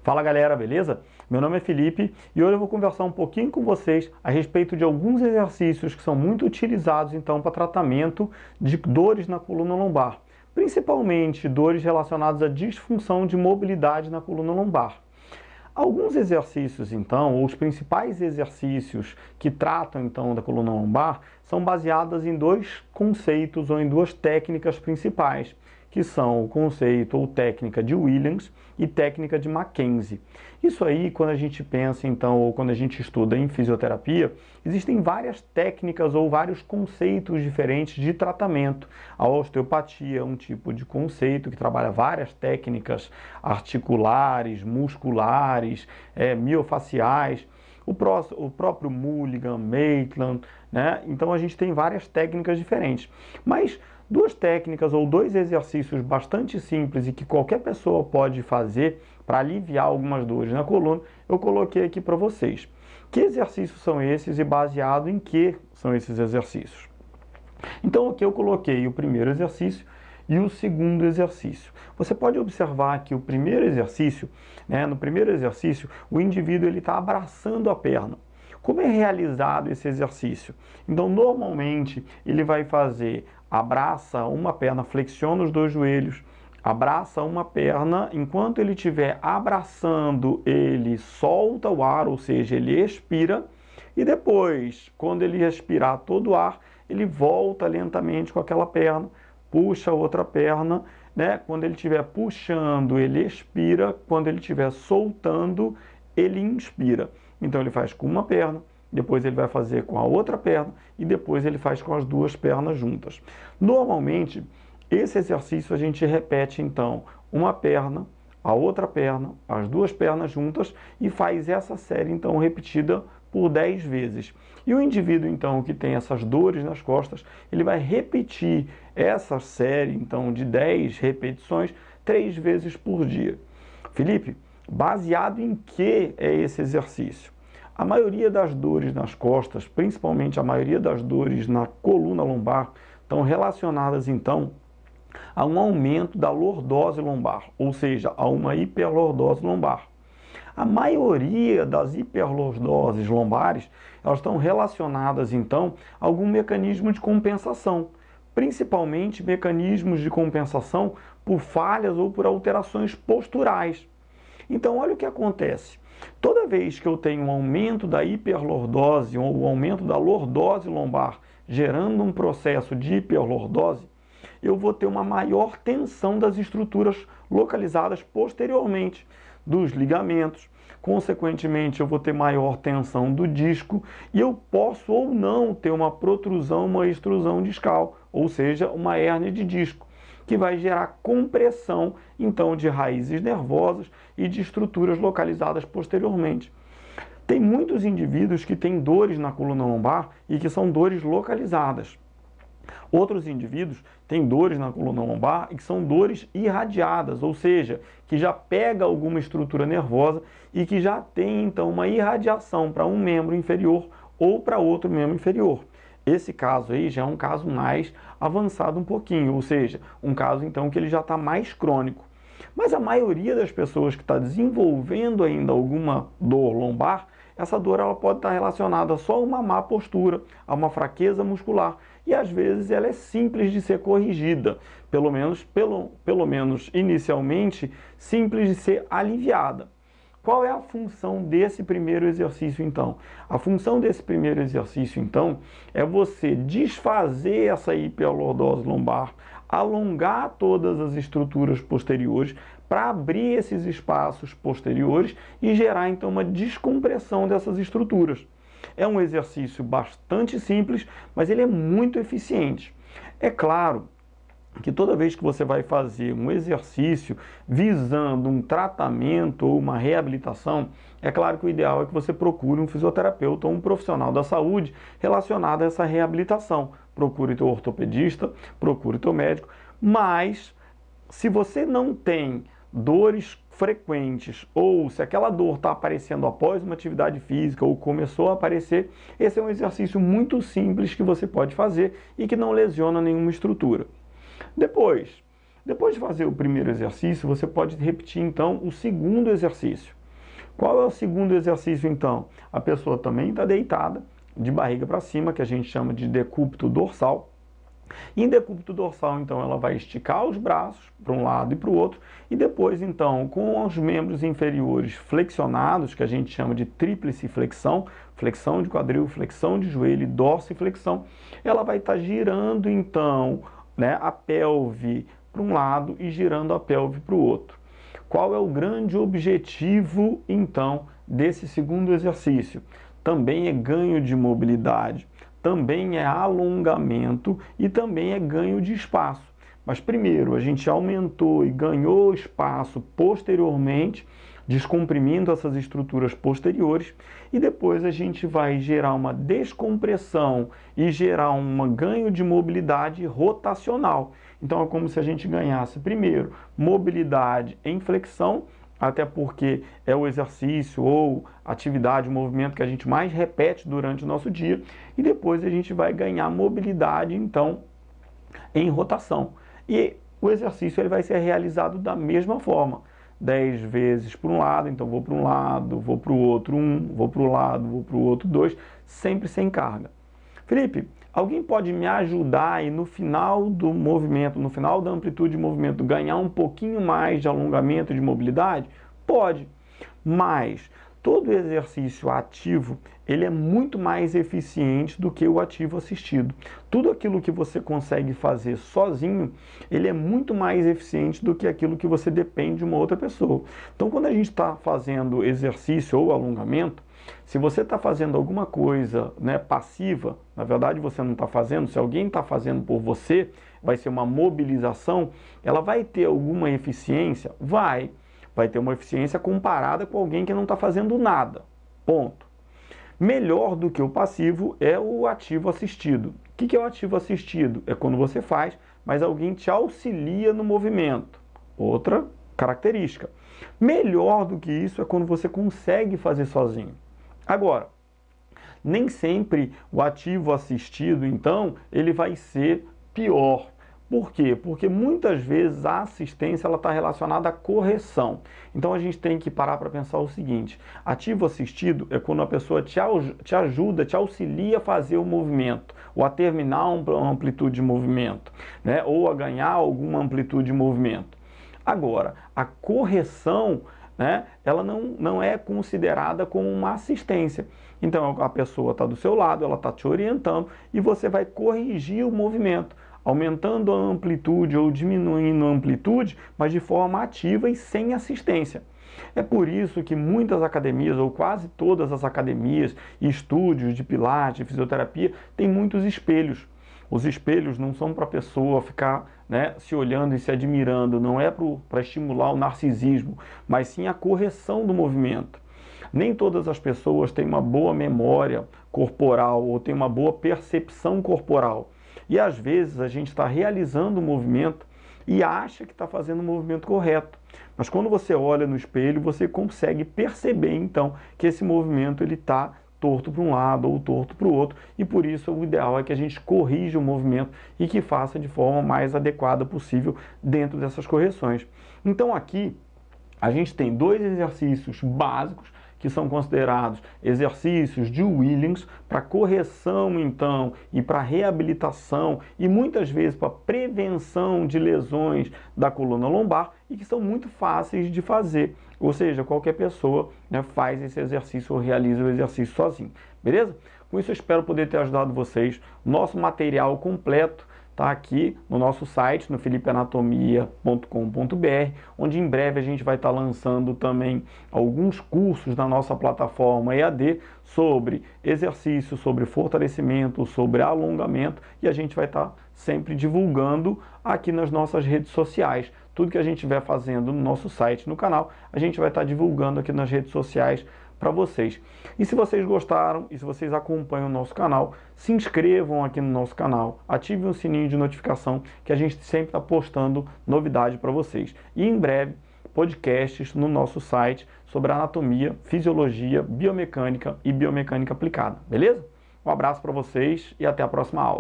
Fala galera, beleza? Meu nome é Felipe e hoje eu vou conversar um pouquinho com vocês a respeito de alguns exercícios que são muito utilizados então para tratamento de dores na coluna lombar, principalmente dores relacionadas à disfunção de mobilidade na coluna lombar. Alguns exercícios, então, ou os principais exercícios que tratam, então, da coluna lombar, são baseados em dois conceitos ou em duas técnicas principais, que são o conceito ou técnica de Williams e técnica de Mackenzie. Isso aí, quando a gente pensa, então, ou quando a gente estuda em fisioterapia, existem várias técnicas ou vários conceitos diferentes de tratamento. A osteopatia é um tipo de conceito que trabalha várias técnicas articulares, musculares, miofaciais. O próprio Mulligan, Maitland, né? Então a gente tem várias técnicas diferentes. Mas duas técnicas ou dois exercícios bastante simples e que qualquer pessoa pode fazer para aliviar algumas dores na coluna, eu coloquei aqui para vocês. Que exercícios são esses e baseado em que são esses exercícios? Então aqui eu coloquei o primeiro exercício e o segundo exercício. Você pode observar que o primeiro exercício, no primeiro exercício, o indivíduo está abraçando a perna. Como é realizado esse exercício? Então, normalmente, ele vai fazer, abraça uma perna, flexiona os dois joelhos, abraça uma perna, enquanto ele estiver abraçando, ele solta o ar, ou seja, ele expira, e depois, quando ele expirar todo o ar, ele volta lentamente com aquela perna, puxa a outra perna, né? Quando ele estiver puxando, ele expira, quando ele estiver soltando, ele inspira. Então ele faz com uma perna, depois ele vai fazer com a outra perna e depois ele faz com as duas pernas juntas. Normalmente, esse exercício a gente repete então uma perna, a outra perna, as duas pernas juntas e faz essa série então repetida por 10 vezes. E o indivíduo então que tem essas dores nas costas, ele vai repetir essa série então de 10 repetições 3 vezes por dia. Felipe, baseado em que é esse exercício? A maioria das dores nas costas, principalmente a maioria das dores na coluna lombar, estão relacionadas então a um aumento da lordose lombar, ou seja, a uma hiperlordose lombar. A maioria das hiperlordoses lombares, elas estão relacionadas então a algum mecanismo de compensação, principalmente mecanismos de compensação por falhas ou por alterações posturais. Então, olha o que acontece. Toda vez que eu tenho um aumento da hiperlordose ou um aumento da lordose lombar, gerando um processo de hiperlordose, eu vou ter uma maior tensão das estruturas localizadas posteriormente, dos ligamentos. Consequentemente, eu vou ter maior tensão do disco e eu posso ou não ter uma protrusão, uma extrusão discal, ou seja, uma hérnia de disco, que vai gerar compressão, então, de raízes nervosas e de estruturas localizadas posteriormente. Tem muitos indivíduos que têm dores na coluna lombar e que são dores localizadas. Outros indivíduos têm dores na coluna lombar e que são dores irradiadas, ou seja, que já pega alguma estrutura nervosa e que já tem, então, uma irradiação para um membro inferior ou para outro membro inferior. Esse caso aí já é um caso mais avançado um pouquinho, ou seja, um caso então que ele já está mais crônico. Mas a maioria das pessoas que está desenvolvendo ainda alguma dor lombar, essa dor ela pode estar relacionada só a uma má postura, a uma fraqueza muscular. E às vezes ela é simples de ser corrigida, pelo menos inicialmente, simples de ser aliviada. Qual é a função desse primeiro exercício, então? A função desse primeiro exercício, então, é você desfazer essa hiperlordose lombar, alongar todas as estruturas posteriores para abrir esses espaços posteriores e gerar, então, uma descompressão dessas estruturas. É um exercício bastante simples, mas ele é muito eficiente. É claro que toda vez que você vai fazer um exercício visando um tratamento ou uma reabilitação, é claro que o ideal é que você procure um fisioterapeuta ou um profissional da saúde relacionado a essa reabilitação. Procure teu ortopedista, procure teu médico, mas se você não tem dores frequentes ou se aquela dor está aparecendo após uma atividade física ou começou a aparecer, esse é um exercício muito simples que você pode fazer e que não lesiona nenhuma estrutura. Depois, Depois de fazer o primeiro exercício, você pode repetir então o segundo exercício. Qual é o segundo exercício então? A pessoa também está deitada, de barriga para cima, que a gente chama de decúbito dorsal. Em decúbito dorsal, então, ela vai esticar os braços para um lado e para o outro, e depois, então, com os membros inferiores flexionados, que a gente chama de tríplice flexão, flexão de quadril, flexão de joelho, dorsiflexão, ela vai estar girando, então, né, a pelve para um lado e girando a pelve para o outro. Qual é o grande objetivo, então, desse segundo exercício? Também é ganho de mobilidade, também é alongamento e também é ganho de espaço. Mas primeiro a gente aumentou e ganhou espaço posteriormente, descomprimindo essas estruturas posteriores, e depois a gente vai gerar uma descompressão e gerar um ganho de mobilidade rotacional. Então é como se a gente ganhasse primeiro mobilidade em flexão, até porque é o exercício ou atividade, o movimento que a gente mais repete durante o nosso dia, e depois a gente vai ganhar mobilidade, então, em rotação. E o exercício ele vai ser realizado da mesma forma, 10 vezes por um lado, então vou para um lado, vou para o outro 1, vou para o lado, vou para o outro 2, sempre sem carga. Felipe, alguém pode me ajudar e no final do movimento, no final da amplitude de movimento, ganhar um pouquinho mais de alongamento de mobilidade? Pode, mas todo exercício ativo, ele é muito mais eficiente do que o ativo assistido. Tudo aquilo que você consegue fazer sozinho, ele é muito mais eficiente do que aquilo que você depende de uma outra pessoa. Então, quando a gente está fazendo exercício ou alongamento, se você está fazendo alguma coisa, né, passiva, na verdade você não está fazendo, se alguém está fazendo por você, vai ser uma mobilização, ela vai ter alguma eficiência? Vai ter uma eficiência comparada com alguém que não está fazendo nada, ponto. Melhor do que o passivo é o ativo assistido. O que é o ativo assistido? É quando você faz, mas alguém te auxilia no movimento. Outra característica. Melhor do que isso é quando você consegue fazer sozinho. Agora, nem sempre o ativo assistido, então, ele vai ser pior. Por quê? Porque muitas vezes a assistência está relacionada à correção. Então a gente tem que parar para pensar o seguinte: ativo assistido é quando a pessoa te ajuda, te auxilia a fazer o movimento, ou a terminar uma amplitude de movimento, né? Ou a ganhar alguma amplitude de movimento. Agora, a correção, né, ela não é considerada como uma assistência. Então a pessoa está do seu lado, ela está te orientando e você vai corrigir o movimento, aumentando a amplitude ou diminuindo a amplitude, mas de forma ativa e sem assistência. É por isso que muitas academias, ou quase todas as academias e estúdios de pilates, de fisioterapia, têm muitos espelhos. Os espelhos não são para a pessoa ficar, né, se olhando e se admirando, não é para estimular o narcisismo, mas sim a correção do movimento. Nem todas as pessoas têm uma boa memória corporal ou têm uma boa percepção corporal. E às vezes a gente está realizando o movimento e acha que está fazendo o movimento correto. Mas quando você olha no espelho, você consegue perceber então que esse movimento ele está torto para um lado ou torto para o outro, e por isso o ideal é que a gente corrija o movimento e que faça de forma mais adequada possível dentro dessas correções. Então aqui a gente tem dois exercícios básicos que são considerados exercícios de Williams para correção, então, e para reabilitação e muitas vezes para prevenção de lesões da coluna lombar e que são muito fáceis de fazer. Ou seja, qualquer pessoa, né, faz esse exercício ou realiza o exercício sozinho. Beleza? Com isso eu espero poder ter ajudado vocês. Nosso material completo está aqui no nosso site, no felipeanatomia.com.br, onde em breve a gente vai estar lançando também alguns cursos na nossa plataforma EAD sobre exercício, sobre fortalecimento, sobre alongamento, e a gente vai estar sempre divulgando aqui nas nossas redes sociais. Tudo que a gente estiver fazendo no nosso site, no canal, a gente vai estar divulgando aqui nas redes sociais para vocês. E se vocês gostaram e se vocês acompanham o nosso canal, se inscrevam aqui no nosso canal, ativem o sininho de notificação que a gente sempre está postando novidade para vocês. E em breve, podcasts no nosso site sobre anatomia, fisiologia, biomecânica e biomecânica aplicada, beleza? Um abraço para vocês e até a próxima aula.